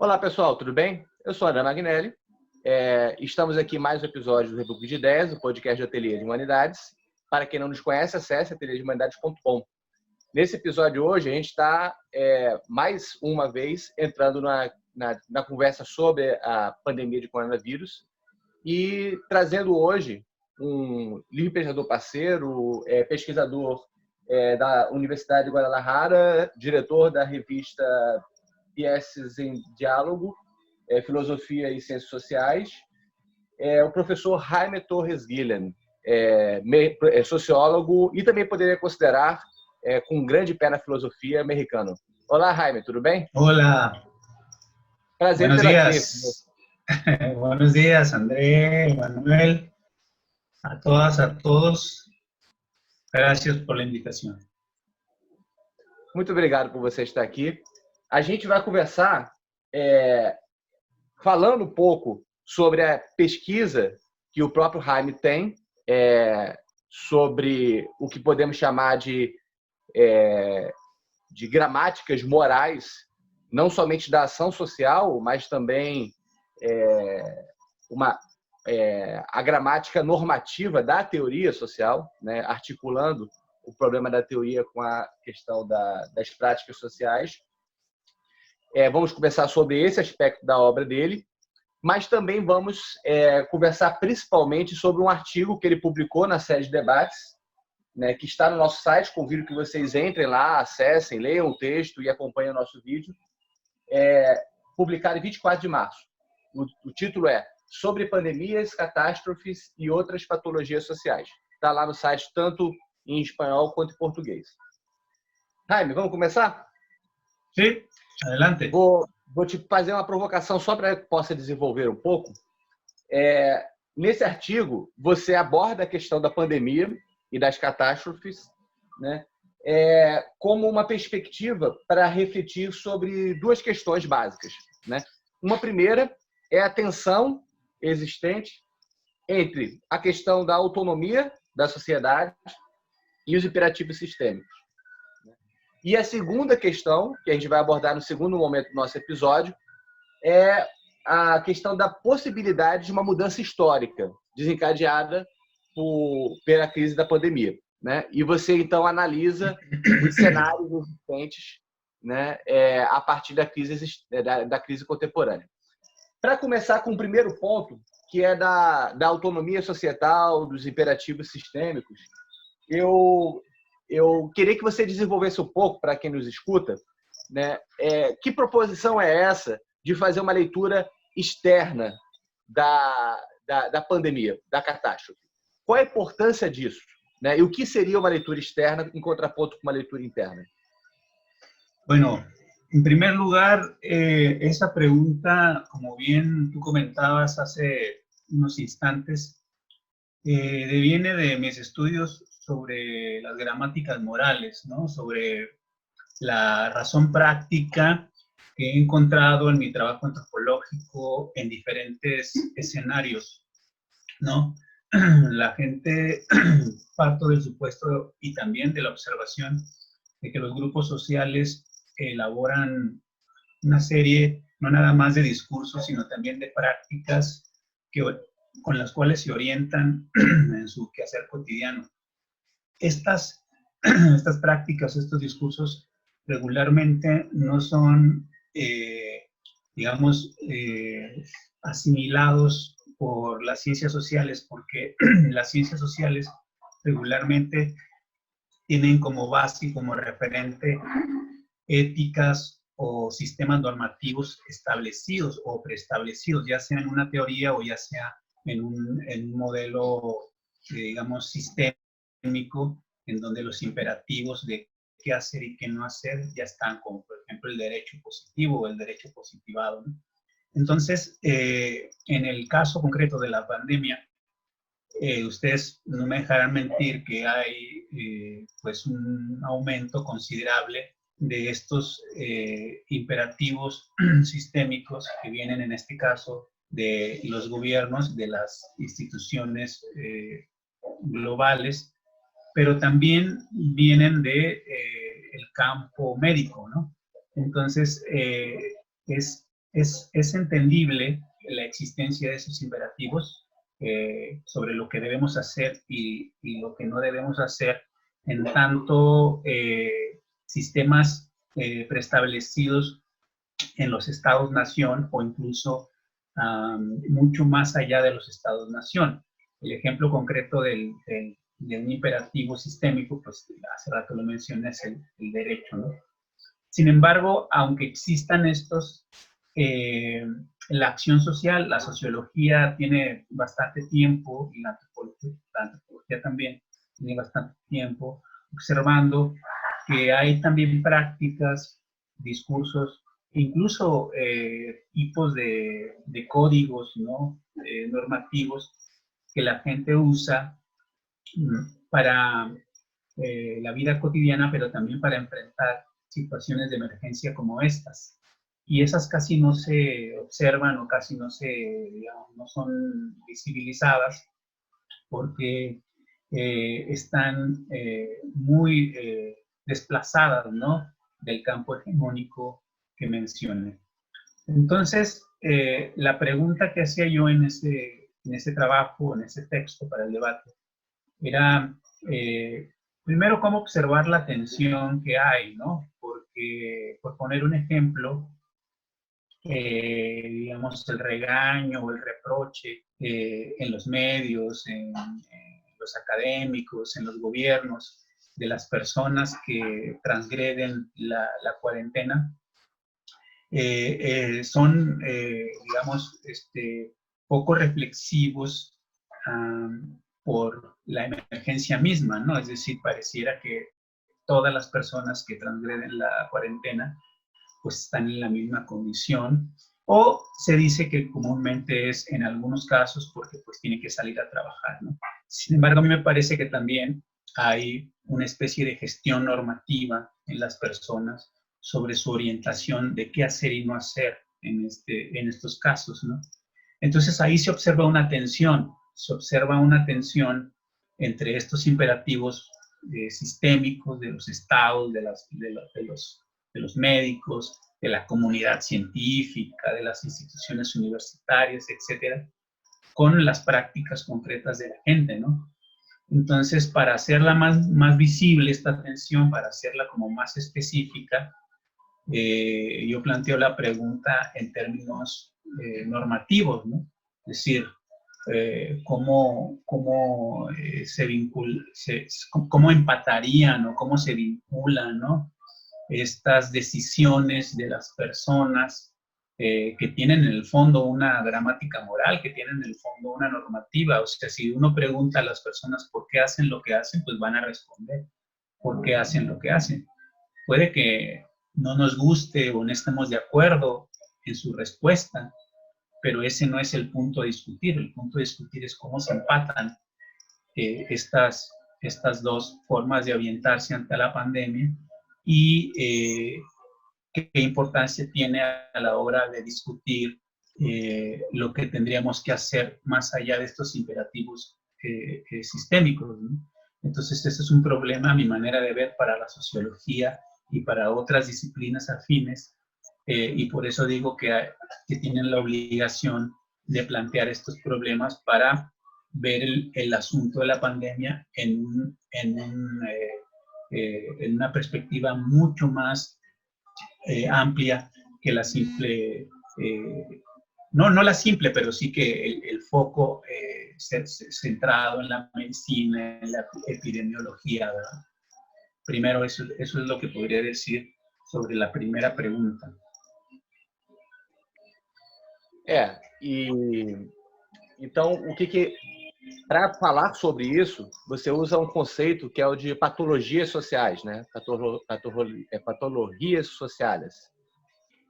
Olá, pessoal, tudo bem? Eu sou André Magnelli. Estamos aqui em mais um episódio do República de Ideias, o podcast do Ateliê de Humanidades. Para quem não nos conhece, acesse ateliêdehumanidades.com. Nesse episódio hoje, a gente está, mais uma vez, entrando na conversa sobre a pandemia de coronavírus e trazendo hoje um livre pensador parceiro, pesquisador da Universidade de Guadalajara, diretor da revista Vieses em Diálogo, Filosofia e Ciências Sociais, o professor Jaime Torres Guillen, sociólogo e também poderia considerar, com um grande pé na filosofia, americano. Olá, Jaime, tudo bem? Hola, Prazer buenos tê-lo aqui. días. Buenos días, André, Manuel, a todas, a todos. Gracias por la invitación. Muito obrigado por você estar aqui. A gente vai conversar falando um pouco sobre a pesquisa que o próprio Jaime tem sobre o que podemos chamar de gramáticas morais, não somente da ação social, mas também a gramática normativa da teoria social, né, articulando o problema da teoria com a questão das práticas sociais. Vamos conversar sobre esse aspecto da obra dele, mas também vamos conversar principalmente sobre um artigo que ele publicou na série de debates, né, que está no nosso site. Convido que vocês entrem lá, acessem, leiam o texto e acompanhem o nosso vídeo. Publicado em 24 de março. O título é Sobre pandemias, catástrofes e outras patologias sociais. Está lá no site, tanto em espanhol quanto em português. Jaime, vamos começar? Sí, adelante. Vou te fazer uma provocação só para que possa desenvolver um pouco. Nesse artigo, você aborda a questão da pandemia e das catástrofes, né, como uma perspectiva para refletir sobre duas questões básicas, né? Uma primeira é a tensão existente entre a questão da autonomia da sociedade e os imperativos sistêmicos. E a segunda questão, que a gente vai abordar no segundo momento do nosso episódio, é a questão da possibilidade de uma mudança histórica desencadeada pela crise da pandemia, né? E você, então, analisa os cenários existentes, né, a partir da crise contemporânea. Para começar com o primeiro ponto, que é da autonomia societal, dos imperativos sistêmicos, eu queria que você desenvolvesse um pouco, para quem nos escuta, né, que proposição é essa de fazer uma leitura externa da pandemia, da catástrofe? Qual a importância disso, né? E o que seria uma leitura externa em contraponto com uma leitura interna? Bueno, en primer lugar, esa pregunta, como bien tú comentabas hace unos instantes, deviene de mis estudios sobre las gramáticas morales, ¿no? Sobre la razón práctica que he encontrado en mi trabajo antropológico en diferentes escenarios, ¿no? La gente parto del supuesto y también de la observación de que los grupos sociales elaboran una serie, no nada más de discursos, sino también de prácticas con las cuales se orientan en su quehacer cotidiano. Estas prácticas, estos discursos, regularmente no son, digamos, asimilados por las ciencias sociales, porque las ciencias sociales regularmente tienen como base y como referente éticas o sistemas normativos establecidos o preestablecidos, ya sea en una teoría o ya sea en un modelo, digamos, sistémico, en donde los imperativos de qué hacer y qué no hacer ya están, como por ejemplo el derecho positivo o el derecho positivado, ¿no? Entonces, en el caso concreto de la pandemia, ustedes no me dejarán mentir que hay pues un aumento considerable de estos imperativos sistémicos que vienen en este caso de los gobiernos, de las instituciones globales, pero también vienen de el campo médico, ¿no? Entonces, es es entendible la existencia de esos imperativos sobre lo que debemos hacer y lo que no debemos hacer, en tanto sistemas preestablecidos en los estados-nación o incluso mucho más allá de los estados-nación. El ejemplo concreto de un imperativo sistémico, pues hace rato lo mencioné, es el derecho, ¿no? Sin embargo, aunque existan estos, la acción social, la sociología tiene bastante tiempo, y la antropología también tiene bastante tiempo, observando que hay también prácticas, discursos, incluso tipos de códigos, ¿no? Normativos que la gente usa para la vida cotidiana, pero también para enfrentar situaciones de emergencia como estas. Y esas casi no se observan o casi no digamos, no son visibilizadas porque están muy desplazadas, ¿no? Del campo hegemónico que mencioné. Entonces, la pregunta que hacía yo en ese trabajo, en ese texto para el debate, era primero cómo observar la tensión que hay, ¿no? Porque, por poner un ejemplo, digamos, el regaño o el reproche en los medios, en los académicos, en los gobiernos, de las personas que transgreden la cuarentena, son, digamos, poco reflexivos por la emergencia misma, ¿no? Es decir, pareciera que todas las personas que transgreden la cuarentena pues están en la misma condición, o se dice que comúnmente es en algunos casos porque pues tienen que salir a trabajar, ¿no? Sin embargo, a mí me parece que también hay una especie de gestión normativa en las personas sobre su orientación de qué hacer y no hacer en estos casos, ¿no? Entonces ahí se observa una tensión entre estos imperativos sistémicos de los estados, de los médicos, de la comunidad científica, de las instituciones universitarias, etcétera, con las prácticas concretas de la gente, ¿no? Entonces, para hacerla más visible esta tensión, para hacerla como más específica, yo planteo la pregunta en términos normativos, ¿no? Es decir, cómo se vincula, cómo empatarían o cómo se vinculan, ¿no? Estas decisiones de las personas que tienen en el fondo una gramática moral, que tienen en el fondo una normativa. O sea, si uno pregunta a las personas por qué hacen lo que hacen, pues van a responder por qué hacen lo que hacen. Puede que no nos guste o no estemos de acuerdo en su respuesta, pero ese no es el punto a discutir. El punto a discutir es cómo se empatan estas dos formas de orientarse ante la pandemia y qué importancia tiene a la hora de discutir lo que tendríamos que hacer más allá de estos imperativos sistémicos, ¿no? Entonces, ese es un problema, a mi manera de ver, para la sociología y para otras disciplinas afines, y por eso digo que tienen la obligación de plantear estos problemas para ver el asunto de la pandemia en una perspectiva mucho más amplia que la simple, no la simple, pero sí que el foco centrado en la medicina, en la epidemiología, ¿verdad? Primero, eso es lo que podría decir sobre la primeira pergunta. Então, para falar sobre isso, você usa um conceito que é o de patologias sociais, né? Patologias sociais.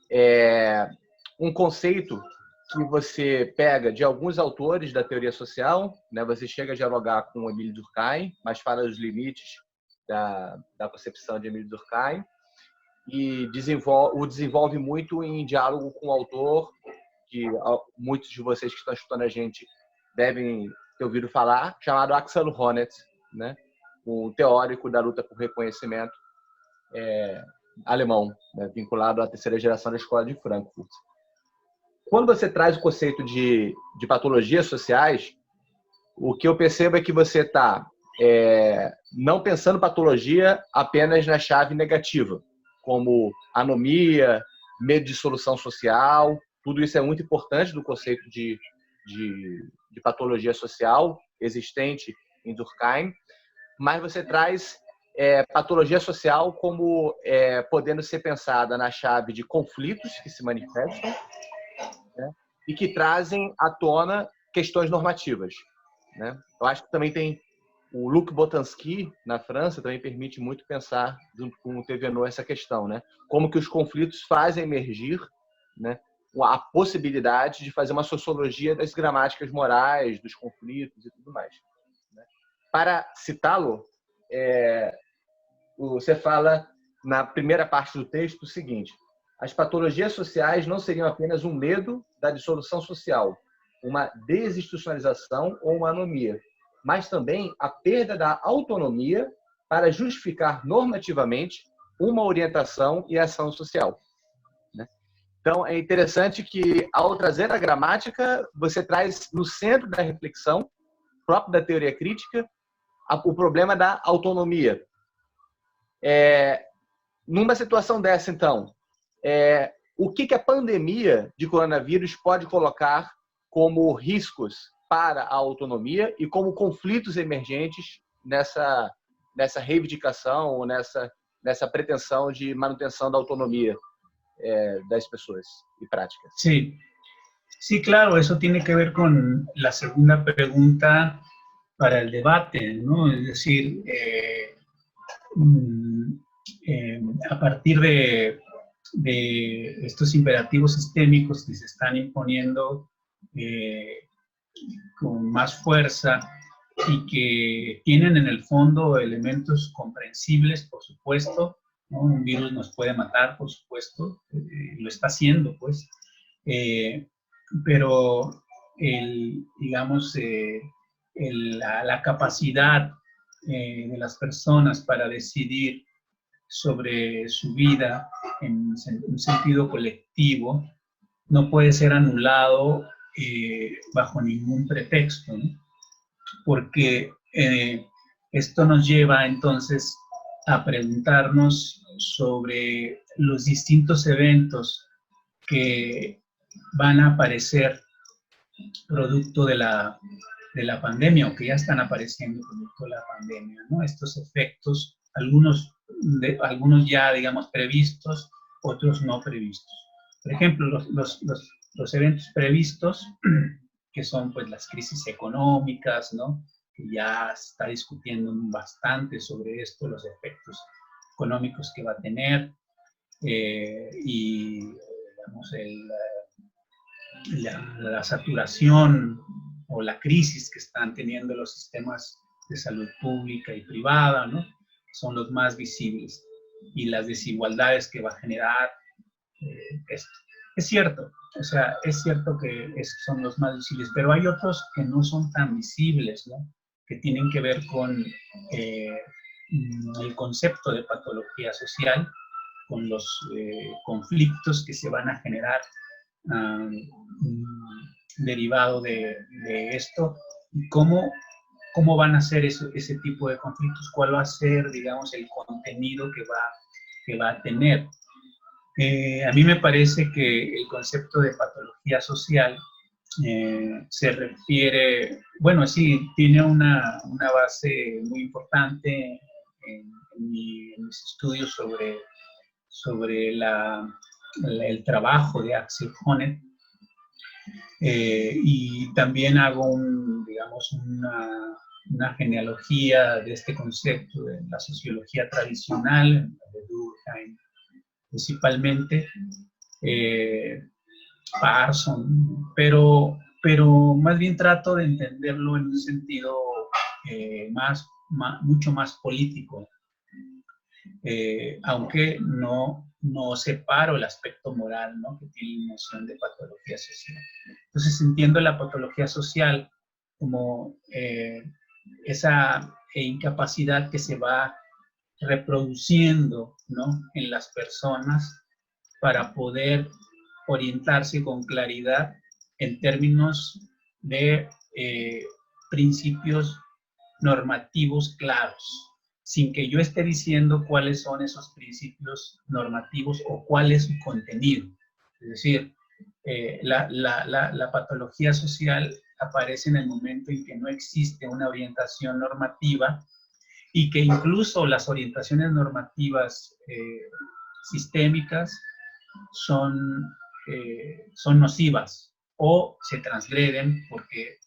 É um conceito que você pega de alguns autores da teoria social, né? Você chega a dialogar com o Emile Durkheim, mas fala dos limites da concepção de Emile Durkheim e desenvolve muito em diálogo com o autor, que muitos de vocês que estão escutando a gente devem ter ouvido falar, chamado Axel Honneth, né? Um teórico da luta por reconhecimento alemão, né? Vinculado à terceira geração da Escola de Frankfurt. quando você traz o conceito de patologias sociais, o que eu percebo é que você está não pensando patologia apenas na chave negativa, como anomia, medo de solução social. Tudo isso é muito importante do conceito de patologia social existente em Durkheim, mas você traz patologia social como podendo ser pensada na chave de conflitos que se manifestam, né, e que trazem à tona questões normativas, né? Eu acho que também tem o Luc Boltanski, na França, também permite muito pensar, junto com o Thévenot, essa questão, né? Como que os conflitos fazem emergir, né, a possibilidade de fazer uma sociologia das gramáticas morais, dos conflitos e tudo mais, né? Para citá-lo, você fala na primeira parte do texto o seguinte: as patologias sociais não seriam apenas um medo da dissolução social, uma desinstitucionalização ou uma anomia, mas também a perda da autonomia para justificar normativamente uma orientação e ação social, né? Então, é interessante que, ao trazer a gramática, você traz no centro da reflexão própria da teoria crítica o problema da autonomia. Numa situação dessa, então, o que a pandemia de coronavírus pode colocar como riscos para a autonomia e como conflitos emergentes nessa reivindicação ou nessa pretensão de manutenção da autonomia das pessoas y prácticas? Sí, sí, claro, eso tiene que ver con la segunda pregunta para el debate, ¿no? Es decir, a partir de estos imperativos sistémicos que se están imponiendo con más fuerza y que tienen en el fondo elementos comprensibles, por supuesto, ¿no? Un virus nos puede matar, por supuesto, lo está haciendo, pues, pero digamos, la capacidad de las personas para decidir sobre su vida en un sentido colectivo no puede ser anulado bajo ningún pretexto, ¿no? Porque esto nos lleva entonces a preguntarnos sobre los distintos eventos que van a aparecer producto de la pandemia o que ya están apareciendo producto de la pandemia, ¿no? Estos efectos, algunos ya, digamos, previstos, otros no previstos. Por ejemplo, los eventos previstos, que son pues las crisis económicas, ¿no? Que ya se está discutiendo bastante sobre esto, los efectos económicos que va a tener, y digamos, la saturación o la crisis que están teniendo los sistemas de salud pública y privada, ¿no? Son los más visibles, y las desigualdades que va a generar esto. Es cierto, o sea, es cierto que son los más visibles, pero hay otros que no son tan visibles, ¿no? Que tienen que ver con el concepto de patología social, con los conflictos que se van a generar derivado de esto, y cómo van a ser ese tipo de conflictos, cuál va a ser, digamos, el contenido que va a tener. A mí me parece que el concepto de patología social se refiere, bueno, sí, tiene una base muy importante en mis estudios sobre el trabajo de Axel Honneth, y también hago digamos, una genealogía de este concepto de la sociología tradicional, de Durkheim principalmente, Parson, pero más bien trato de entenderlo en un sentido mucho más político, aunque no separo el aspecto moral, ¿no? Que tiene la noción de patología social. Entonces entiendo la patología social como esa incapacidad que se va reproduciendo, ¿no? En las personas para poder orientarse con claridad en términos de principios normativos claros, sin que yo esté diciendo cuáles son esos principios normativos o cuál es su contenido. Es decir, la patología social aparece en el momento en que no existe una orientación normativa y que incluso las orientaciones normativas sistémicas son nocivas o se transgreden porque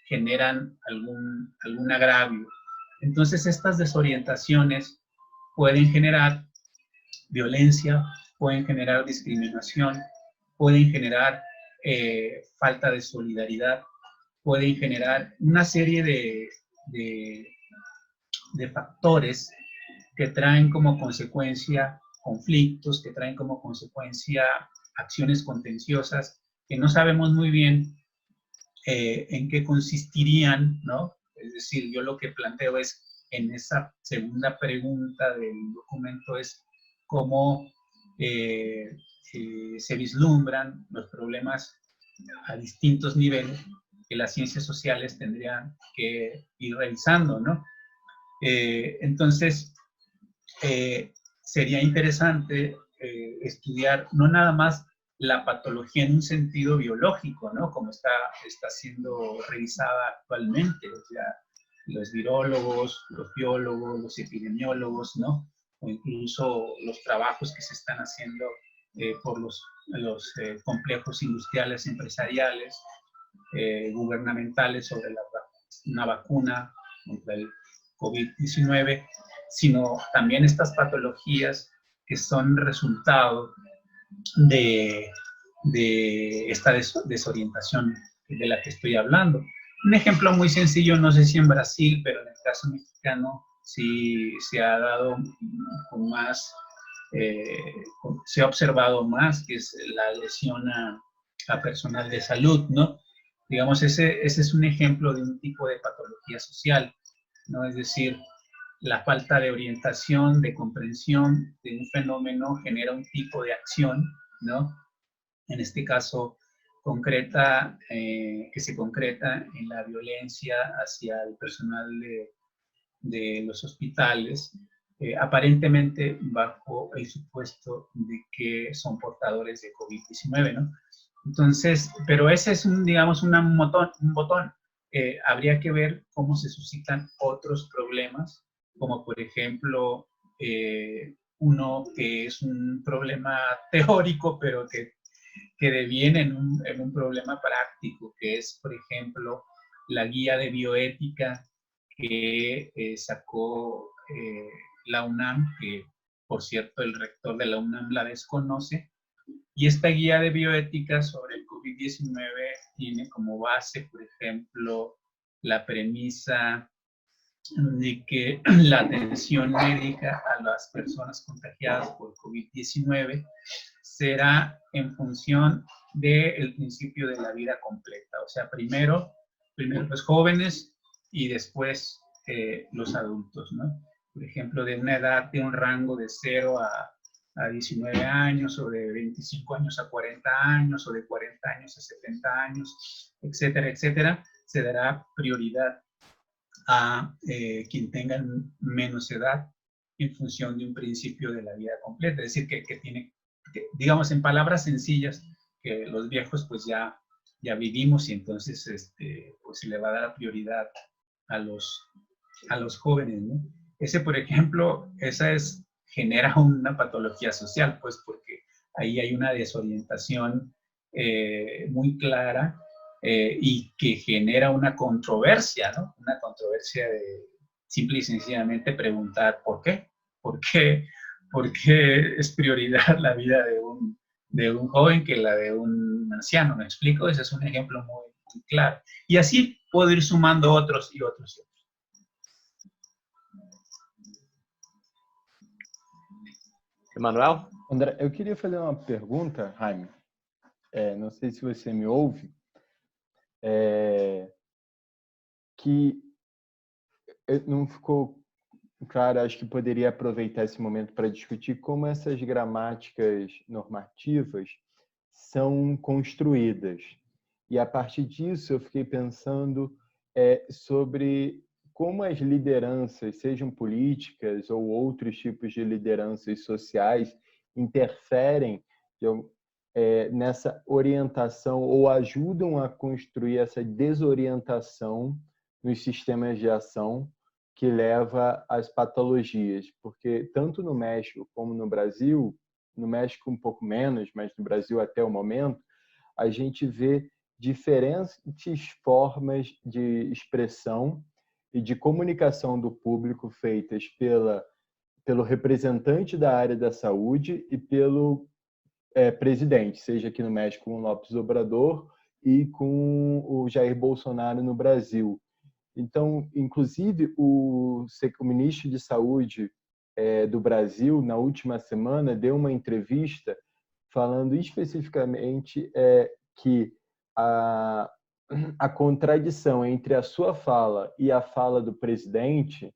generan algún agravio. Entonces, estas desorientaciones pueden generar violencia, pueden generar discriminación, pueden generar falta de solidaridad, pueden generar una serie de factores que traen como consecuencia conflictos, que traen como consecuencia acciones contenciosas que no sabemos muy bien en qué consistirían, ¿no? Es decir, yo lo que planteo es, en esa segunda pregunta del documento, es cómo se vislumbran los problemas a distintos niveles que las ciencias sociales tendrían que ir revisando, ¿no? Entonces, sería interesante estudiar no nada más la patología en un sentido biológico, ¿no? Como está siendo revisada actualmente, o sea, los virólogos, los biólogos, los epidemiólogos, ¿no? O incluso los trabajos que se están haciendo por los complejos industriales, empresariales, gubernamentales sobre una vacuna contra el COVID-19, sino también estas patologías que son resultado de esta desorientación de la que estoy hablando. Un ejemplo muy sencillo, no sé si en Brasil, pero en el caso mexicano sí se ha dado con más, se ha observado más, que es la lesión a personal de salud, ¿no? Digamos, ese es un ejemplo de un tipo de patología social, ¿no? Es decir, la falta de orientación, de comprensión de un fenómeno genera un tipo de acción, ¿no? En este caso, concreta, que se concreta en la violencia hacia el personal de los hospitales, aparentemente bajo el supuesto de que son portadores de COVID-19, ¿no? Entonces, pero ese es digamos, un botón. Habría que ver cómo se suscitan otros problemas, como por ejemplo, uno que es un problema teórico, pero que deviene en un problema práctico, que es, por ejemplo, la guía de bioética que sacó la UNAM, que por cierto el rector de la UNAM la desconoce, y esta guía de bioética sobre el COVID-19 tiene como base, por ejemplo, la premisa de que la atención médica a las personas contagiadas por COVID-19 será en función del principio de la vida completa. O sea, primero los jóvenes y después los adultos, ¿no? Por ejemplo, de una edad, de un rango de 0 a 19 años, o de 25 años a 40 años, o de 40 años a 70 años, etcétera, etcétera, se dará prioridad a quien tenga menos edad en función de un principio de la vida completa. Es decir, que tiene, digamos en palabras sencillas, que los viejos pues ya vivimos y entonces pues se le va a dar prioridad a los jóvenes, ¿no? Ese, por ejemplo, genera una patología social, pues porque ahí hay una desorientación muy clara y que genera una controversia, ¿no? Una controversia de simple y sencillamente preguntar ¿por qué? ¿Por qué es prioridad la vida de un joven que la de un anciano? ¿Me explico? Ese es un ejemplo muy, muy claro. Y así puedo ir sumando otros y otros y otros. Emanuel? André, eu queria fazer uma pergunta, Jaime. Não sei se você me ouve. Que não ficou claro, acho que poderia aproveitar esse momento para discutir como essas gramáticas normativas são construídas. E a partir disso eu fiquei pensando sobre como as lideranças, sejam políticas ou outros tipos de lideranças sociais, interferem nessa orientação ou ajudam a construir essa desorientação nos sistemas de ação que leva às patologias. Porque tanto no México como no Brasil, no México um pouco menos, mas no Brasil até o momento, a gente vê diferentes formas de expressão e de comunicação do público feitas pelo representante da área da saúde e pelo presidente, seja aqui no México com o López Obrador e com o Jair Bolsonaro no Brasil. Então, inclusive, o ministro de Saúde do Brasil, na última semana, deu uma entrevista falando especificamente que a contradição entre a sua fala e a fala do presidente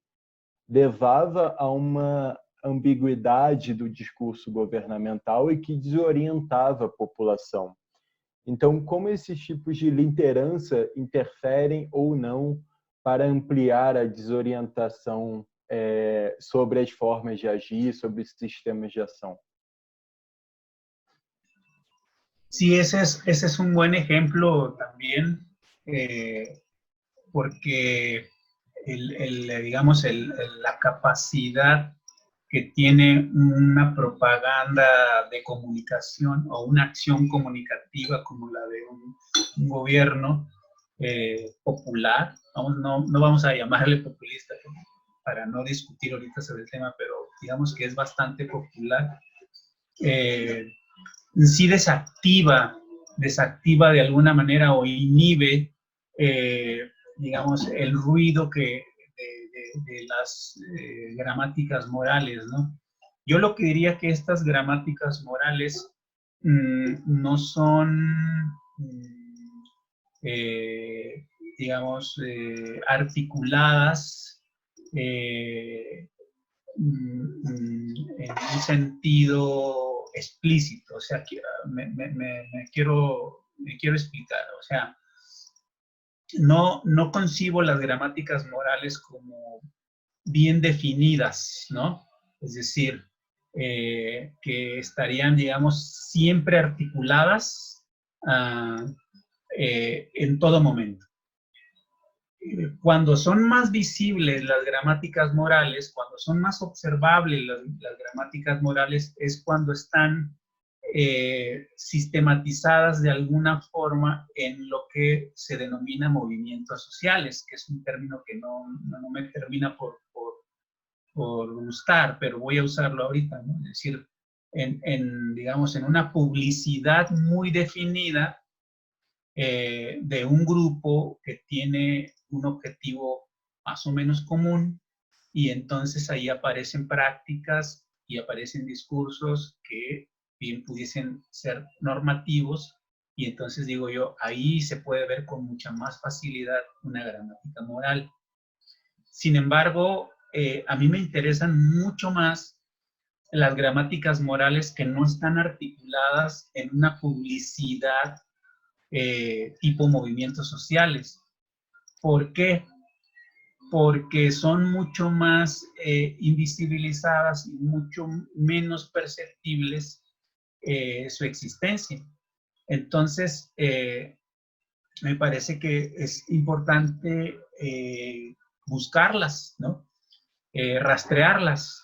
levava a uma ambiguidade do discurso governamental e que desorientava a população. Então, como esses tipos de liderança interferem ou não para ampliar a desorientação sobre as formas de agir, sobre os sistemas de ação? Sí, ese es un buen ejemplo también, porque digamos, la capacidad que tiene una propaganda de comunicación o una acción comunicativa como la de un gobierno popular, no vamos a llamarle populista para no discutir ahorita sobre el tema, pero digamos que es bastante popular, sí desactiva de alguna manera o inhibe, digamos, el ruido de las gramáticas morales, ¿no? Yo lo que diría que estas gramáticas morales no son, digamos, articuladas en un sentido explícito. O sea, me quiero explicar. O sea, no concibo las gramáticas morales como bien definidas, ¿no? Es decir, que estarían, digamos, siempre articuladas en todo momento. Cuando son más visibles las gramáticas morales, cuando son más observables las gramáticas morales, es cuando están sistematizadas de alguna forma en lo que se denomina movimientos sociales, que es un término que no me termina por gustar, pero voy a usarlo ahorita, ¿no? Es decir, digamos, en una publicidad muy definida de un grupo que tiene un objetivo más o menos común, y entonces ahí aparecen prácticas y aparecen discursos que bien pudiesen ser normativos, y entonces digo yo, ahí se puede ver con mucha más facilidad una gramática moral. Sin embargo, a mí me interesan mucho más las gramáticas morales que no están articuladas en una publicidad tipo movimientos sociales. ¿Por qué? Porque son mucho más invisibilizadas y mucho menos perceptibles su existencia. Entonces, me parece que es importante buscarlas, ¿no? Rastrearlas.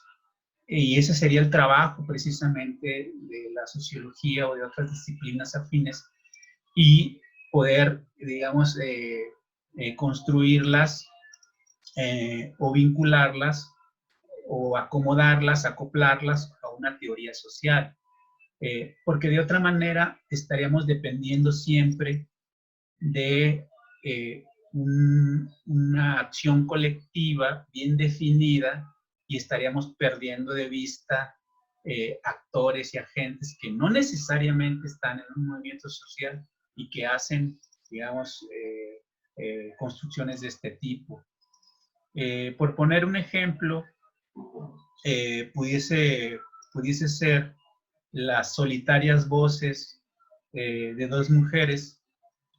Y ese sería el trabajo precisamente de la sociología o de otras disciplinas afines, y poder, digamos, construirlas o vincularlas o acomodarlas, acoplarlas a una teoría social. Porque de otra manera estaríamos dependiendo siempre de una acción colectiva bien definida, y estaríamos perdiendo de vista actores y agentes que no necesariamente están en un movimiento social y que hacen, digamos, construcciones de este tipo. Por poner un ejemplo, pudiese ser las solitarias voces de dos mujeres,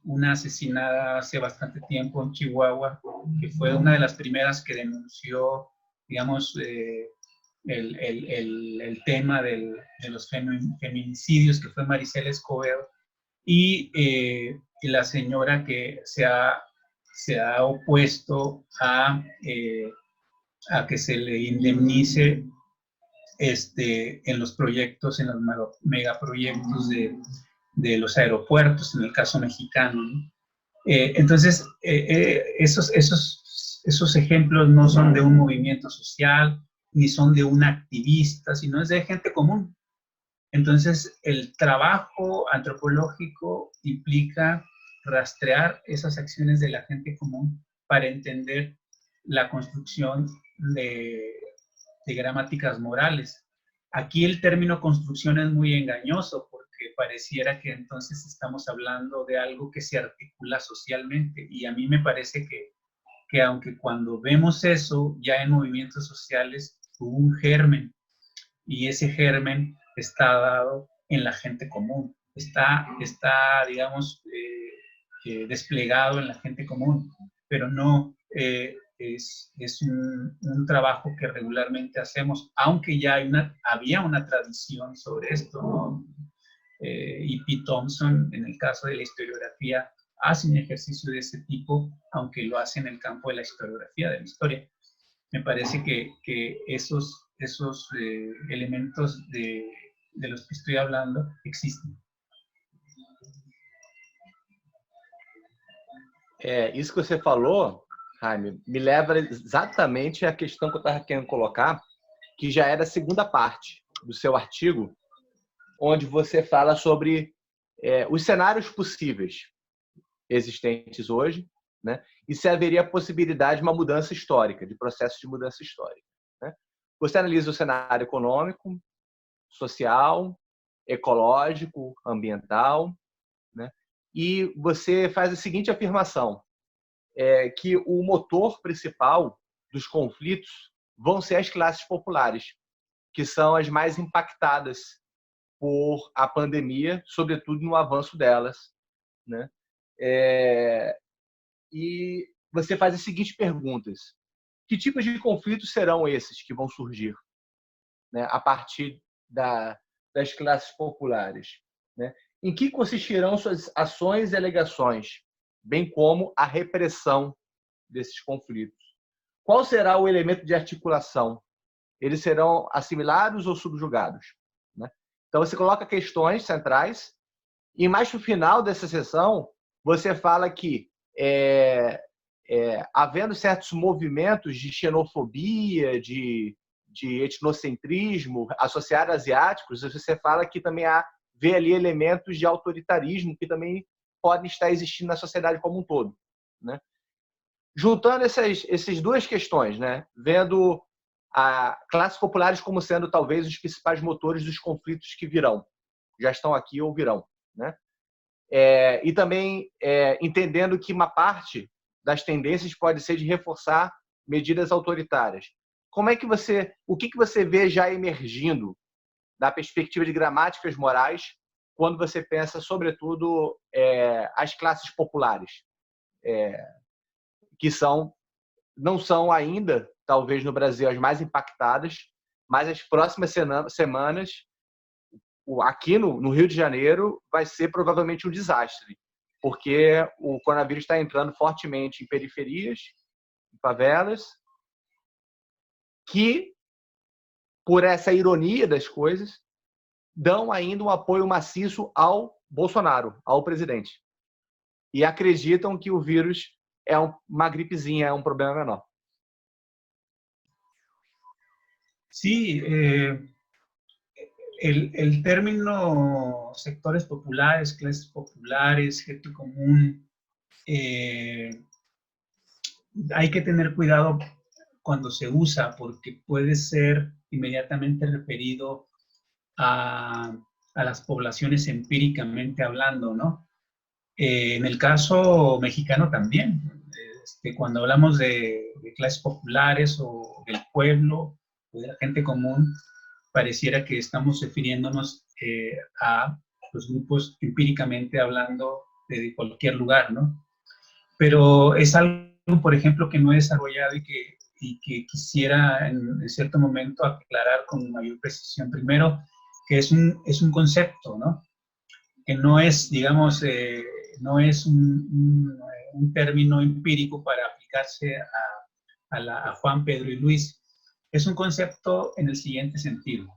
una asesinada hace bastante tiempo en Chihuahua, que fue una de las primeras que denunció, digamos, el tema de los feminicidios, que fue Maricela Escobedo, y la señora que se ha opuesto a que se le indemnice en los proyectos, en los megaproyectos de los aeropuertos, en el caso mexicano, ¿no? Entonces, esos ejemplos no son de un movimiento social, ni son de un activista, sino es de gente común. Entonces, el trabajo antropológico implica rastrear esas acciones de la gente común para entender la construcción de gramáticas morales. Aquí el término construcción es muy engañoso porque pareciera que entonces estamos hablando de algo que se articula socialmente, y a mí me parece que aunque cuando vemos eso ya en movimientos sociales hubo un germen, y ese germen está dado en la gente común, está digamos, desplegado en la gente común, pero no es un trabajo que regularmente hacemos, aunque ya había una tradición sobre esto, ¿no? E.P. Thompson, en el caso de la historiografía, hace un ejercicio de ese tipo, aunque lo hace en el campo de la historiografía, de la historia. Me parece que esos elementos de los que estoy hablando existen. Isso que você falou, Jaime, me leva exatamente à questão que eu estava querendo colocar, que já é da segunda parte do seu artigo, onde você fala sobre os cenários possíveis existentes hoje, né? E se haveria a possibilidade de uma mudança histórica, de processo de mudança histórica, né? Você analisa o cenário econômico, social, ecológico, ambiental, né? E você faz a seguinte afirmação, que o motor principal dos conflitos vão ser as classes populares, que são as mais impactadas por a pandemia, sobretudo no avanço delas, né? E você faz as seguintes perguntas: que tipos de conflitos serão esses que vão surgir, né, a partir das classes populares, né? Em que consistirão suas ações e alegações, bem como a repressão desses conflitos? Qual será o elemento de articulação? Eles serão assimilados ou subjugados, né? Então, você coloca questões centrais e, mais no final dessa sessão, você fala que, havendo certos movimentos de xenofobia, de etnocentrismo associado a asiáticos, você fala que também vê ali elementos de autoritarismo que também podem estar existindo na sociedade como um todo, né? Juntando essas duas questões, né? Vendo a classes populares como sendo talvez os principais motores dos conflitos que virão, já estão aqui ou virão, né? E também entendendo que uma parte das tendências pode ser de reforçar medidas autoritárias. O que você vê já emergindo da perspectiva de gramáticas morais quando você pensa, sobretudo, as classes populares, que não são ainda, talvez no Brasil, as mais impactadas, mas as próximas semanas, aqui no Rio de Janeiro, vai ser provavelmente um desastre, porque o coronavírus está entrando fortemente em periferias, em favelas, que, por essa ironia das coisas, dão ainda um apoio maciço ao Bolsonaro, ao presidente. E acreditam que o vírus é uma gripezinha, é um problema menor. Sí, el término sectores populares, clases populares, gente común, hay que tener cuidado cuando se usa, porque puede ser inmediatamente referido a las poblaciones empíricamente hablando, ¿no? En el caso mexicano también, cuando hablamos de clases populares o del pueblo o de la gente común, pareciera que estamos refiriéndonos a los grupos empíricamente hablando de cualquier lugar, ¿no? Pero es algo, por ejemplo, que no he desarrollado y que quisiera en cierto momento aclarar con mayor precisión. Primero, que es un concepto, ¿no? Que no es, digamos, no es un término empírico para aplicarse a Juan, Pedro y Luis. Es un concepto en el siguiente sentido.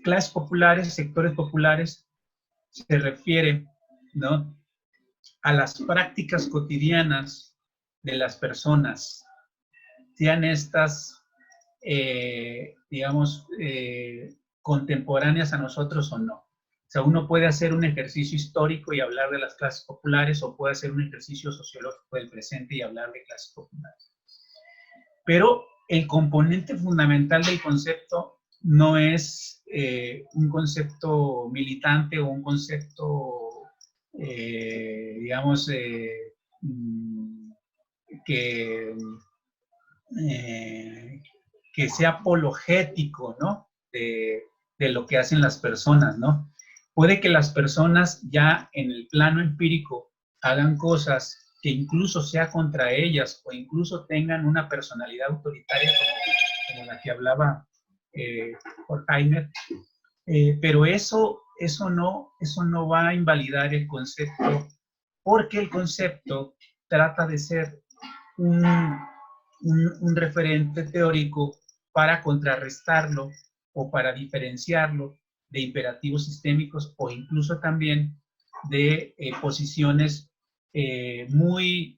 Clases populares, sectores populares, se refiere, ¿no?, a las prácticas cotidianas de las personas, sean estas, digamos, contemporáneas a nosotros o no. O sea, uno puede hacer un ejercicio histórico y hablar de las clases populares, o puede hacer un ejercicio sociológico del presente y hablar de clases populares. Pero el componente fundamental del concepto no es un concepto militante o un concepto, digamos, que sea apologético, ¿no?, de lo que hacen las personas, ¿no? Puede que las personas ya en el plano empírico hagan cosas que incluso sea contra ellas o incluso tengan una personalidad autoritaria como la que hablaba Horkheimer, pero eso no va a invalidar el concepto, porque el concepto trata de ser un referente teórico para contrarrestarlo o para diferenciarlo de imperativos sistémicos o incluso también de posiciones muy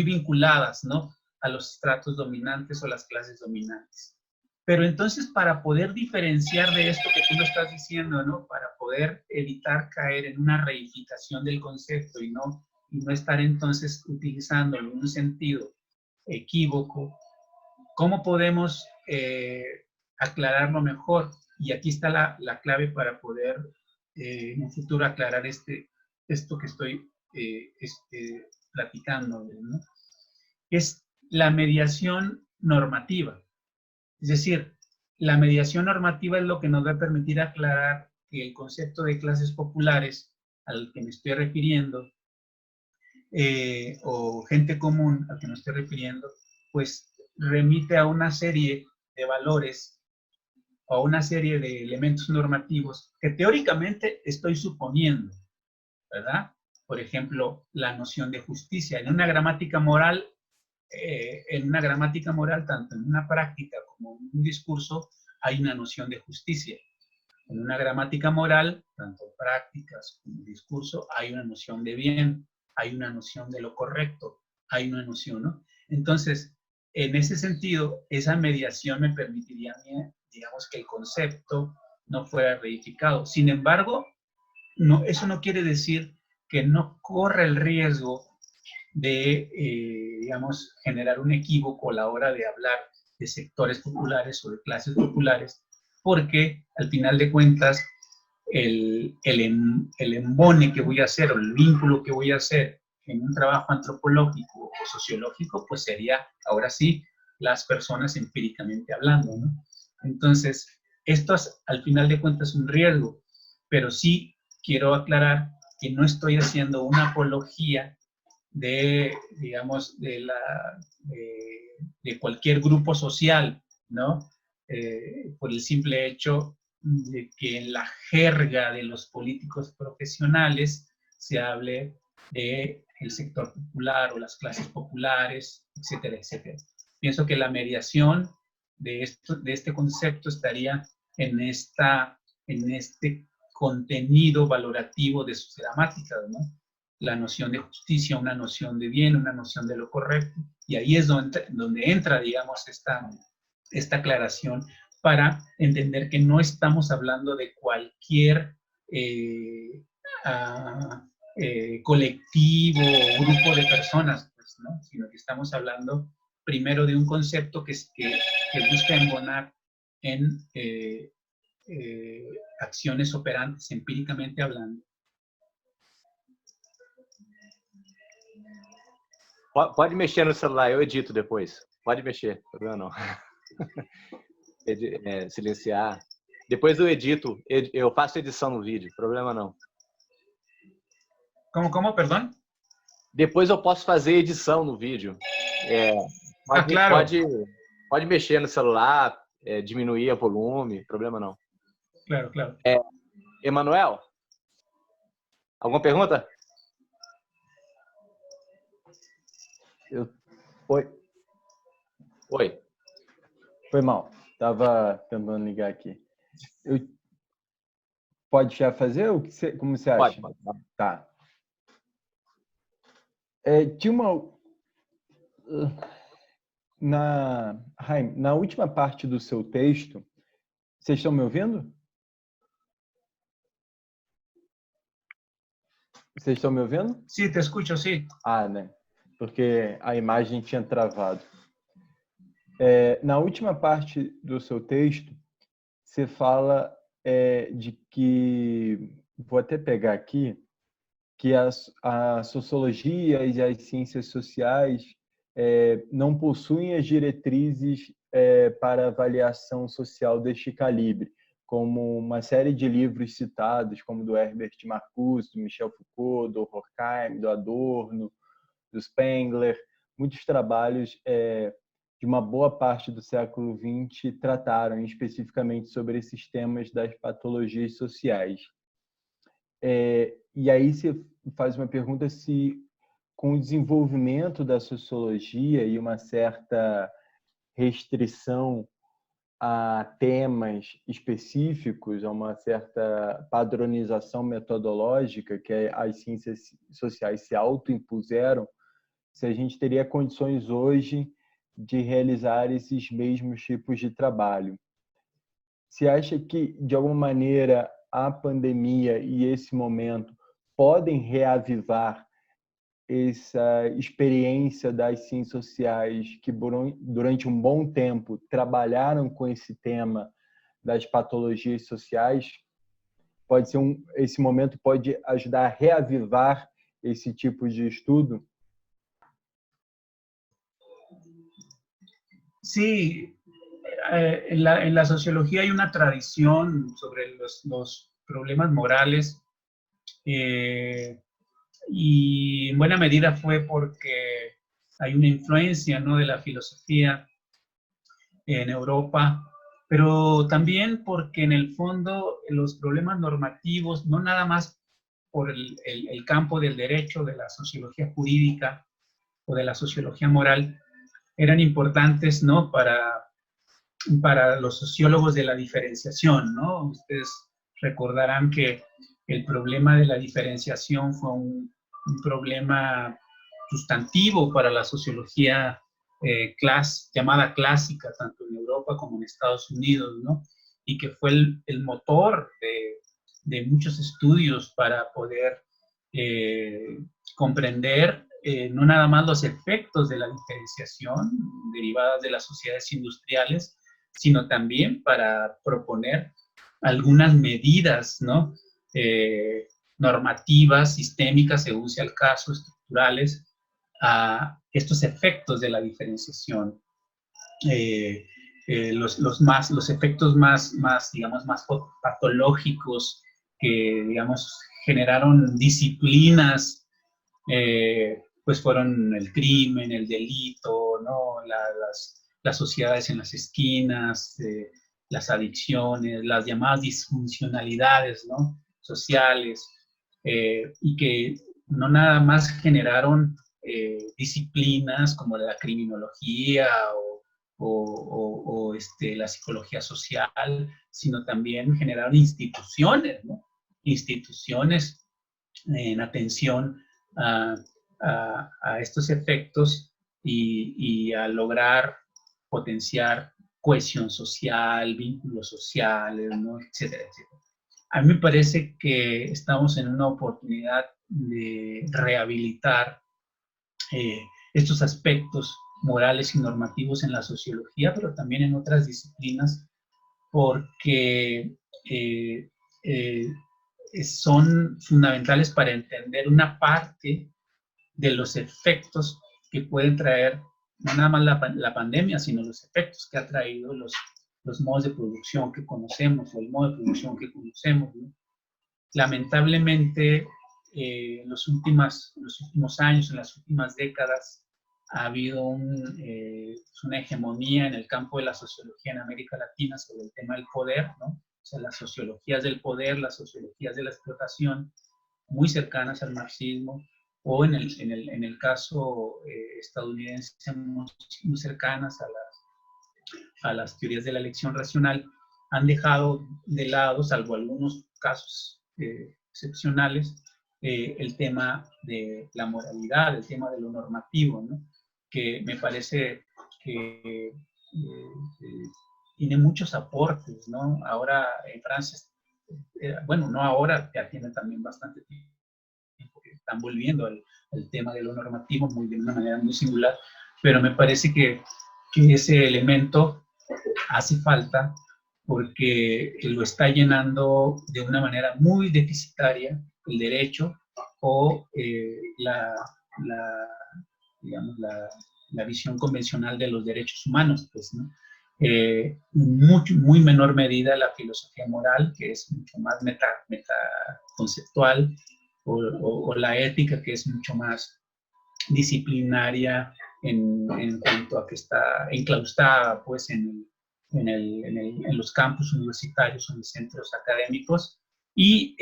vinculadas, ¿no?, a los estratos dominantes o las clases dominantes. Pero entonces, para poder diferenciar de esto que tú lo estás diciendo, ¿no?, para poder evitar caer en una reificación del concepto y no estar entonces utilizándolo en un sentido equívoco, ¿cómo podemos aclararlo mejor? Y aquí está la clave para poder en un futuro aclarar esto que estoy platicando, ¿no? Es la mediación normativa. Es decir, la mediación normativa es lo que nos va a permitir aclarar que el concepto de clases populares al que me estoy refiriendo, o gente común al que me estoy refiriendo, pues remite a una serie de valores o a una serie de elementos normativos que teóricamente estoy suponiendo, ¿verdad? Por ejemplo, la noción de justicia. En una gramática moral, tanto en una práctica como en un discurso, hay una noción de justicia. En una gramática moral, tanto prácticas como discurso, hay una noción de bien, hay una noción de lo correcto, hay una noción, ¿no? Entonces, en ese sentido, esa mediación me permitiría a mí, digamos, que el concepto no fuera reificado. Sin embargo, eso no quiere decir que no corra el riesgo de, digamos, generar un equívoco a la hora de hablar de sectores populares o de clases populares, porque al final de cuentas el embone que voy a hacer o el vínculo que voy a hacer en un trabajo antropológico o sociológico, pues sería, ahora sí, las personas empíricamente hablando, ¿no? Entonces, esto es, al final de cuentas, un riesgo, pero sí quiero aclarar que no estoy haciendo una apología de, digamos, de cualquier grupo social, ¿no? Por el simple hecho de que en la jerga de los políticos profesionales se hable de el sector popular o las clases populares, etcétera, etcétera. Pienso que la mediación de este concepto estaría en este contenido valorativo de sus gramáticas, ¿no? La noción de justicia, una noción de bien, una noción de lo correcto, y ahí es donde entra, digamos, esta aclaración para entender que no estamos hablando de cualquier colectivo o grupo de personas, pues, ¿no?, sino que estamos hablando primero de un concepto que busca embonar en acciones operantes, empíricamente hablando. Pode mexer no celular, eu edito depois. Pode mexer, problema não. Silenciar. Depois eu edito, eu faço edição no vídeo, problema não. ¿Cómo, perdón? Depois eu posso fazer edição no vídeo. Claro. Pode mexer no celular, diminuir o volume, problema não. Claro. Emanuel, alguma pergunta? Oi. Foi mal. Estava tentando ligar aqui. Pode já fazer? Como você acha? Pode. Tá. Tinha uma... Na última parte do seu texto, vocês estão me ouvindo? Vocês estão me ouvindo? Sí, te escucho, sí. Né? Porque a imagem tinha travado. Na última parte do seu texto, você fala de que, vou até pegar aqui, que a sociologia e as ciências sociais não possuem as diretrizes para avaliação social deste calibre, como uma série de livros citados, como do Herbert Marcuse, do Michel Foucault, do Horkheim, do Adorno, do Spengler. Muitos trabalhos de uma boa parte do século XX trataram especificamente sobre esses temas das patologias sociais. E aí você faz uma pergunta se, com o desenvolvimento da sociologia e uma certa restrição a temas específicos, a uma certa padronização metodológica que as ciências sociais se autoimpuseram, se a gente teria condições hoje de realizar esses mesmos tipos de trabalho. Você acha que, de alguma maneira, a pandemia e esse momento podem reavivar essa experiência das ciências sociais que, durante um bom tempo, trabalharam com esse tema das patologias sociais? Esse momento pode ajudar a reavivar esse tipo de estudo? Sí, en la sociología hay una tradición sobre los problemas morales y en buena medida fue porque hay una influencia, ¿no?, de la filosofía en Europa, pero también porque en el fondo los problemas normativos, no nada más por el campo del derecho, de la sociología jurídica o de la sociología moral, eran importantes, ¿no?, para los sociólogos de la diferenciación, ¿no? Ustedes recordarán que el problema de la diferenciación fue un problema sustantivo para la sociología llamada clásica, tanto en Europa como en Estados Unidos, ¿no? Y que fue el motor de muchos estudios para poder comprender no nada más los efectos de la diferenciación derivadas de las sociedades industriales, sino también para proponer algunas medidas, ¿no?, normativas, sistémicas, según sea el caso, estructurales, a estos efectos de la diferenciación. Los efectos más, digamos, más patológicos que, digamos, generaron disciplinas, pues fueron el crimen, el delito, ¿no?, las sociedades en las esquinas, las adicciones, las llamadas disfuncionalidades, ¿no?, sociales, y que no nada más generaron disciplinas como la criminología o la psicología social, sino también generaron instituciones, ¿no?, instituciones en atención a estos efectos y a lograr potenciar cohesión social, vínculos sociales, ¿no?, etcétera, etcétera. A mí me parece que estamos en una oportunidad de rehabilitar estos aspectos morales y normativos en la sociología, pero también en otras disciplinas, porque son fundamentales para entender una parte de los efectos que pueden traer no nada más la pandemia, sino los efectos que ha traído los modos de producción que conocemos o el modo de producción que conocemos, ¿no? Lamentablemente, en los últimos años, en las últimas décadas, ha habido una hegemonía en el campo de la sociología en América Latina sobre el tema del poder, ¿no? O sea, las sociologías del poder, las sociologías de la explotación, muy cercanas al marxismo, o en el caso estadounidense, muy cercanas a las teorías de la elección racional, han dejado de lado, salvo algunos casos excepcionales, el tema de la moralidad, el tema de lo normativo, ¿no? Que me parece que tiene muchos aportes, ¿no? Ahora en Francia, bueno, no ahora, ya tiene también bastante tiempo, que están volviendo al tema de lo normativo de una manera muy singular, pero me parece que ese elemento hace falta porque lo está llenando de una manera muy deficitaria el derecho o digamos, la visión convencional de los derechos humanos, pues, ¿no? Muy menor medida la filosofía moral, que es mucho más metaconceptual, o la ética, que es mucho más disciplinaria en cuanto a que está enclaustada, pues, en los campus universitarios o en los centros académicos, y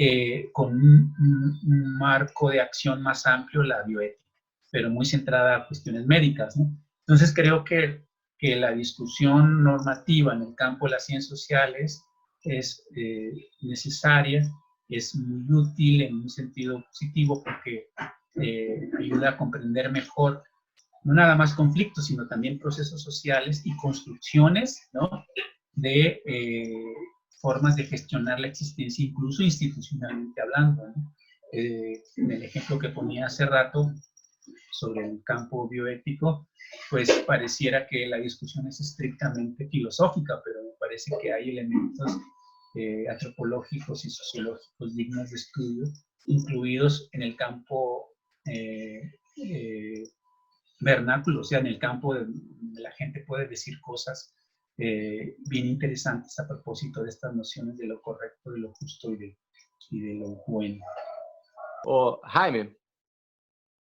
con un marco de acción más amplio, la bioética, pero muy centrada a cuestiones médicas, ¿no? Entonces creo que la discusión normativa en el campo de las ciencias sociales es necesaria, es muy útil en un sentido positivo porque ayuda a comprender mejor no nada más conflictos, sino también procesos sociales y construcciones, ¿no? De formas de gestionar la existencia, incluso institucionalmente hablando, ¿no? En el ejemplo que ponía hace rato sobre el campo bioético, pues pareciera que la discusión es estrictamente filosófica, pero me parece que hay elementos antropológicos y sociológicos dignos de estudio, incluidos en el campo vernáculo, o sea, en el campo de la gente puede decir cosas bien interesantes a propósito de estas nociones de lo correcto, de lo justo y de lo bueno. Jaime,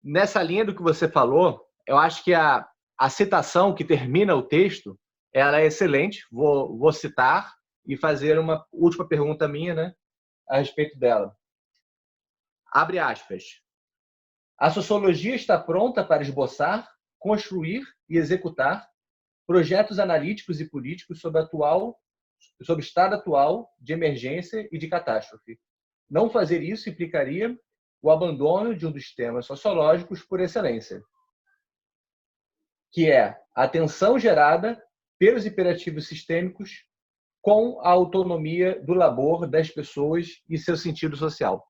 nessa linha do que você falou, eu acho que a citação que termina o texto, ela é excelente. Vou citar e fazer uma última pergunta minha, né, a respeito dela. Abre aspas. A sociologia está pronta para esboçar, construir e executar projetos analíticos e políticos sobre o estado atual de emergência e de catástrofe. Não fazer isso implicaria o abandono de um dos temas sociológicos por excelência, que é a tensão gerada pelos imperativos sistêmicos com a autonomia do labor das pessoas e seu sentido social.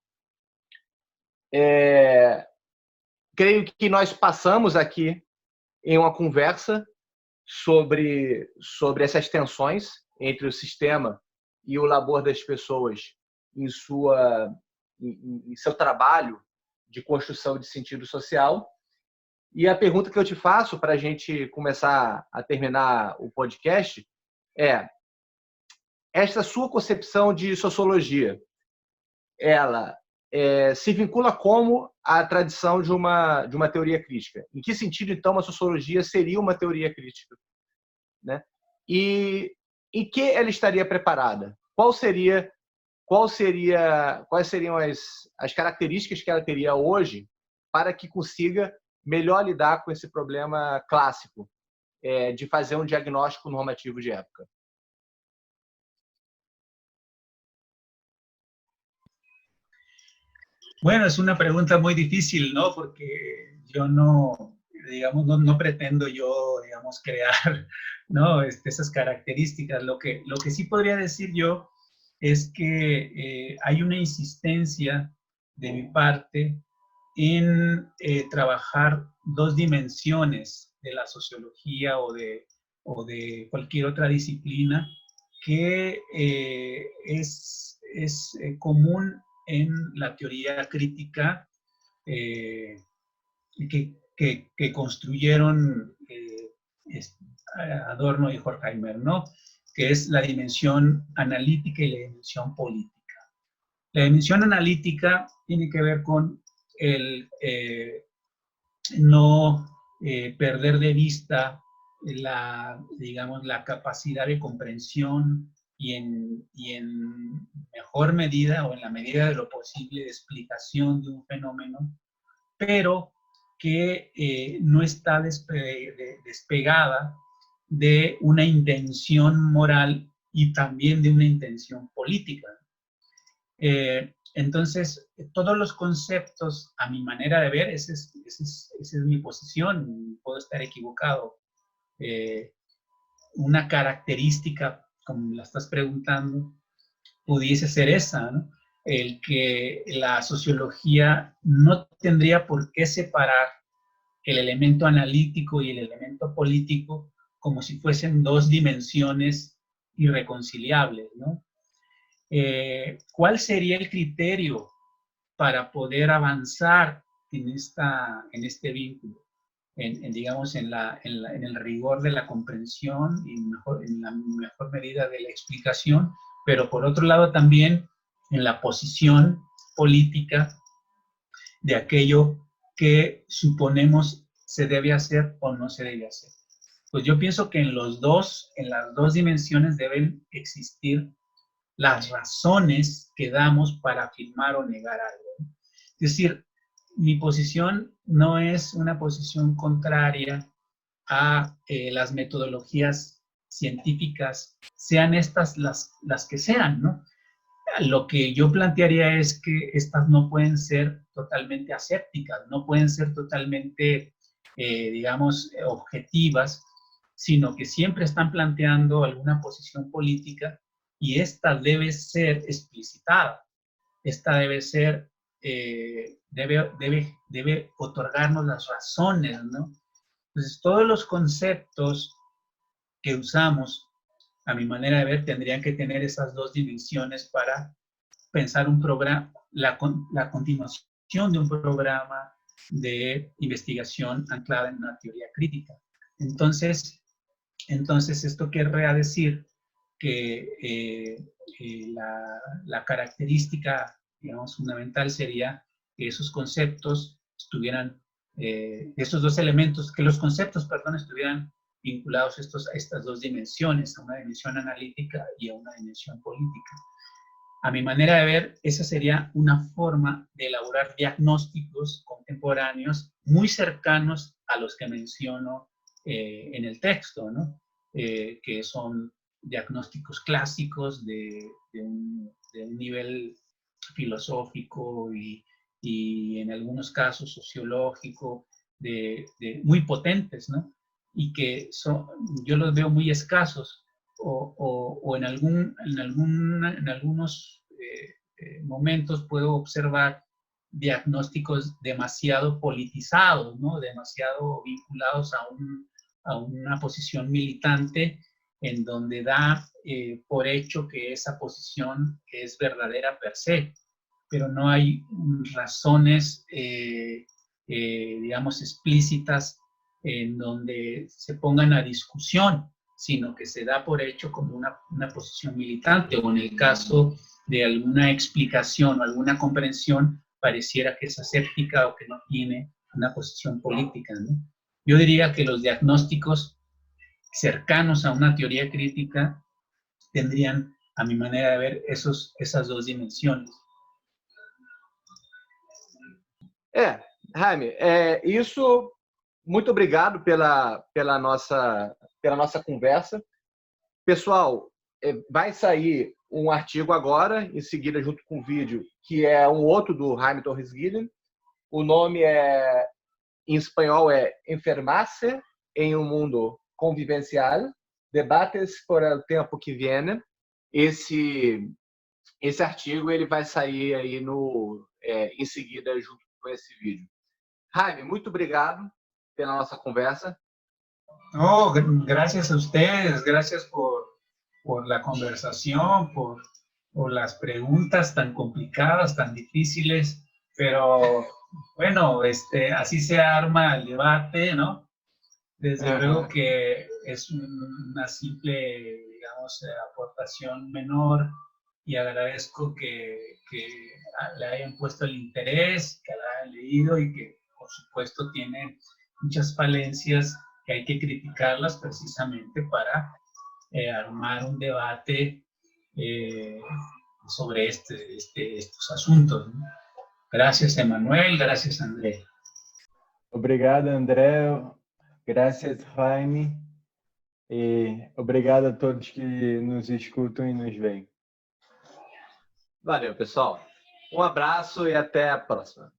Creio que nós passamos aqui em uma conversa sobre essas tensões entre o sistema e o labor das pessoas em seu trabalho de construção de sentido social. E a pergunta que eu te faço para a gente começar a terminar o podcast é: esta sua concepção de sociologia, ela se vincula como a tradição de uma teoria crítica? Em que sentido, então, a sociologia seria uma teoria crítica, né? E em que ela estaria preparada? Quais seriam as características que ela teria hoje para que consiga melhor lidar com esse problema clássico de fazer um diagnóstico normativo de época? Bueno, es una pregunta muy difícil, ¿no? Porque yo no, digamos, no pretendo yo, digamos, crear, ¿no? Esas características. Lo que sí podría decir yo es que hay una insistencia de mi parte en trabajar dos dimensiones de la sociología o de cualquier otra disciplina que es común en la teoría crítica que construyeron Adorno y Horkheimer, ¿no? que es la dimensión analítica y la dimensión política. La dimensión analítica tiene que ver con el no perder de vista digamos, la capacidad de comprensión y en mejor medida o en la medida de lo posible de explicación de un fenómeno, pero que no está despegada de una intención moral y también de una intención política. Entonces, todos los conceptos, a mi manera de ver, esa es mi posición, puedo estar equivocado. Una característica, como la estás preguntando, pudiese ser esa, ¿no? El que la sociología no tendría por qué separar el elemento analítico y el elemento político como si fuesen dos dimensiones irreconciliables, ¿no? ¿Cuál sería el criterio para poder avanzar en este vínculo? Digamos, en el rigor de la comprensión y en la mejor medida de la explicación, pero por otro lado también en la posición política de aquello que suponemos se debe hacer o no se debe hacer. Pues yo pienso que en las dos dimensiones deben existir las razones que damos para afirmar o negar algo. Es decir, mi posición no es una posición contraria a las metodologías científicas, sean estas las que sean, ¿no? Lo que yo plantearía es que estas no pueden ser totalmente asépticas, no pueden ser totalmente, digamos, objetivas, sino que siempre están planteando alguna posición política y esta debe ser explicitada. Esta debe ser, debe otorgarnos las razones, ¿no? Entonces, todos los conceptos que usamos, a mi manera de ver, tendrían que tener esas dos dimensiones para pensar un programa, la continuación de un programa de investigación anclada en una teoría crítica. Entonces esto querría decir que la característica, digamos, fundamental sería que esos conceptos estuvieran, estos dos elementos, que los conceptos, perdón, estuvieran vinculados a estas dos dimensiones, a una dimensión analítica y a una dimensión política. A mi manera de ver, esa sería una forma de elaborar diagnósticos contemporáneos muy cercanos a los que menciono en el texto, ¿no? Que son diagnósticos clásicos de un nivel filosófico y en algunos casos sociológico, muy potentes, ¿no? Y que yo los veo muy escasos, o en algunos momentos puedo observar diagnósticos demasiado politizados, ¿no? Demasiado vinculados a una posición militante en donde da por hecho que esa posición es verdadera per se, pero no hay razones, digamos, explícitas en donde se pongan a discusión, sino que se da por hecho como una posición militante, o en el caso de alguna explicación o alguna comprensión, pareciera que es aséptica o que no tiene una posición política, ¿no? Yo diría que los diagnósticos cercanos a una teoría crítica tendrían, a mi manera de ver, esas dos dimensiones. Jaime, isso, muito obrigado pela nossa conversa. Pessoal, vai sair um artigo agora, em seguida, junto com o vídeo, que é um outro do Jaime Torres Guilhem. O nome em espanhol é Enfermarse em um Mundo Convivencial, Debates por el Tempo que Viene. Esse artigo ele vai sair aí em seguida, junto com esse vídeo. Jaime, muito obrigado pela nossa conversa. No, gracias a ustedes, gracias por la conversación, por las preguntas tan complicadas, tan difíciles, pero bueno, así se arma el debate, ¿no? Desde luego que es una simple, digamos, aportación menor y agradezco que le hayan puesto el interés, que la hayan leído y que, por supuesto, tiene muchas falencias que hay que criticarlas precisamente para armar un debate sobre estos asuntos, ¿no? Gracias, Emanuel. Gracias, André. Obrigado, André. Graças, Jaime. E obrigado a todos que nos escutam e nos veem. Valeu, pessoal. Um abraço e até a próxima.